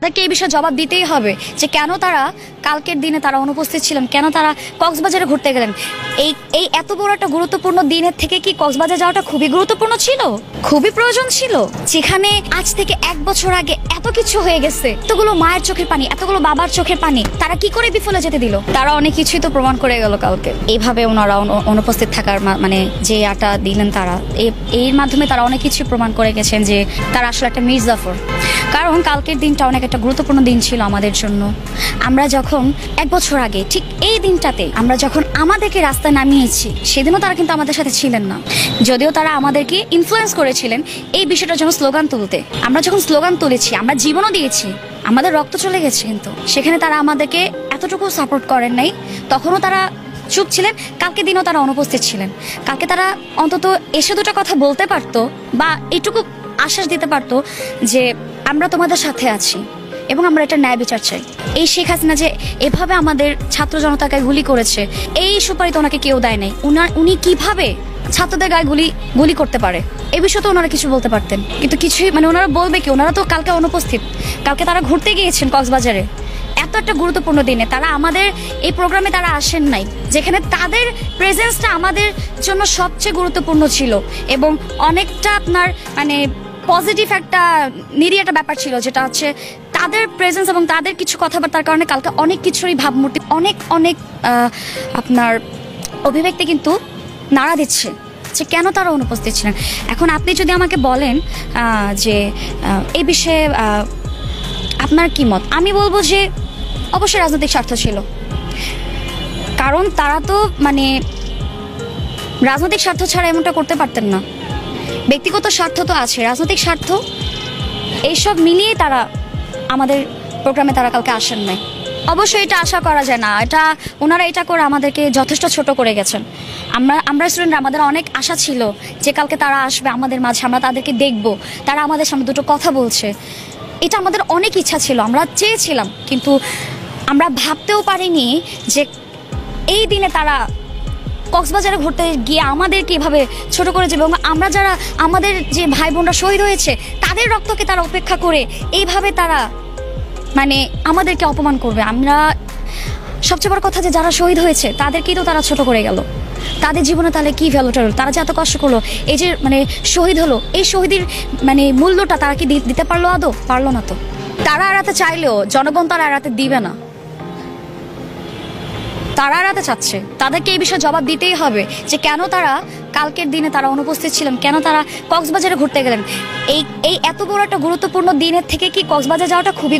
তাদেরকে এই বিষয়ে জবাব দিতেই হবে যে কেন তারা কালকের দিনে তারা অনুপস্থিত ছিলেন, কেন তারা কক্সবাজারে ঘুরতে গেলেন। এই এত বড় একটা গুরুত্বপূর্ণ দিনের থেকে কি কক্সবাজার যাওয়াটা খুবই গুরুত্বপূর্ণ ছিল, খুবই প্রয়োজন ছিল, যেখানে আজ থেকে 1 বছর আগে এত কিছু হয়ে গেছে, এতগুলো মায়ের চোখের পানি, এতগুলো বাবার চোখের পানি, তারা কি করে বিফলে যেতে দিল? তারা অনেক কিছুই তো প্রমাণ করে গেল কালকে। এইভাবে ওনারা অনুপস্থিত থাকার মানে যে আটা দিলেন তারা, এর মাধ্যমে তারা অনেক কিছু প্রমাণ করে গেছেন যে তারা আসলে একটা মির্জাফর। কারণ কালকের দিনটা অনেক একটা গুরুত্বপূর্ণ দিন ছিল আমাদের জন্য। আমরা যখন 1 বছর আগে ঠিক এই দিনটাতে আমরা যখন আমাদেরকে রাস্তায় নামিয়েছি, সেদিনও তারা কিন্তু আমাদের সাথে ছিলেন না, যদিও তারা আমাদেরকে ইনফ্লুয়েন্স করেছিলেন এই বিষয়টার জন্য স্লোগান তুলতে। আমরা যখন স্লোগান তুলেছি, আমরা জীবনও দিয়েছি, আমাদের রক্ত চলে গেছে, কিন্তু সেখানে তারা আমাদেরকে এতটুকু সাপোর্ট করেন নাই। তখনও তারা চুপ ছিলেন, কালকে দিনও তারা অনুপস্থিত ছিলেন। কালকে তারা অন্তত এসে দুটো কথা বলতে পারতো বা এইটুকু আশ্বাস দিতে পারতো যে আমরা তোমাদের সাথে আছি এবং আমরা এটা ন্যায় বিচার চাই। এই শেখ হাসিনা যে এভাবে আমাদের ছাত্র জনতাকে গুলি করেছে, এই সুপারিশ ওনাকে কেউ দেয় নাই। উনি কিভাবে ছাত্রদের গায়ে গুলি করতে পারে, এ বিষয়ে তো ওনারা কিছু বলতে পারতেন, কিন্তু কিছুই মানে ওনারা বলবে কি? ওনারা তো কালকে অনুপস্থিত, কালকে তারা ঘুরতে গিয়েছেন কক্সবাজারে। এত একটা গুরুত্বপূর্ণ দিনে তারা আমাদের এই প্রোগ্রামে তারা আসেন নাই, যেখানে তাদের প্রেজেন্সটা আমাদের জন্য সবচেয়ে গুরুত্বপূর্ণ ছিল এবং অনেকটা আপনার মানে পজিটিভ একটা নিরীহ একটা ব্যাপার ছিল, যেটা হচ্ছে তাদের প্রেজেন্স এবং তাদের কিছু কথাবার্তার কারণে কালকে অনেক কিছুরই ভাবমূর্তি, অনেক আপনার অভিব্যক্তি কিন্তু নাড়া দিচ্ছে যে কেন তারা অনুপস্থিত ছিলেন। এখন আপনি যদি আমাকে বলেন যে এই বিষয়ে আপনার কি মত, আমি বলবো যে অবশ্যই রাজনৈতিক স্বার্থ ছিল। কারণ তারা তো মানে রাজনৈতিক স্বার্থ ছাড়া এমনটা করতে পারতেন না। ব্যক্তিগত স্বার্থ তো আছে, রাজনৈতিক স্বার্থ, এইসব মিলিয়ে তারা আমাদের প্রোগ্রামে তারা কালকে আসেন নাই। অবশ্যই এটা আশা করা যায় না, ওনারা এটা করে আমাদেরকে যথেষ্ট ছোট করে গেছেন। আমরা স্টুডেন্টরা, আমাদের অনেক আশা ছিল যে কালকে তারা আসবে আমাদের মাঝে, আমরা তাদেরকে দেখব, তারা আমাদের সামনে দুটো কথা বলছে। এটা আমাদের অনেক ইচ্ছা ছিল, আমরা চেয়েছিলাম, কিন্তু আমরা ভাবতেও পারিনি যে এই দিনে তারা কক্সবাজারে ঘুরতে গিয়ে আমাদেরকে এভাবে ছোট করে যাবে এবং আমরা যারা আমাদের যে ভাই বোনরা শহীদ হয়েছে তাদের রক্তকে তারা উপেক্ষা করে এইভাবে তারা মানে আমাদেরকে অপমান করবে। আমরা সবচেয়ে বড় কথা যে যারা শহীদ হয়েছে তাদেরকেই তো তারা ছোট করে গেল, তাদের জীবনে তাহলে কি ভ্যালুটা হলো? তারা যে এত কষ্ট করলো, এই যে মানে শহীদ হলো, এই শহীদের মানে মূল্যটা তারা কি দিতে পারলো? আদৌ পারলো না। তো তারা এড়াতে চাইলেও জনগণ তারা এড়াতে দিবে না, তারা এড়াতে চাচ্ছে। তাদেরকে এই বিষয়ে জবাব দিতেই হবে যে কেন তারা কালকের দিনে তারা অনুপস্থিত ছিলেন, কেন তারা কক্সবাজারে ঘুরতে গেলেন। এই এত বড় একটা গুরুত্বপূর্ণ দিনের থেকে কি কক্সবাজার যাওয়াটা খুবই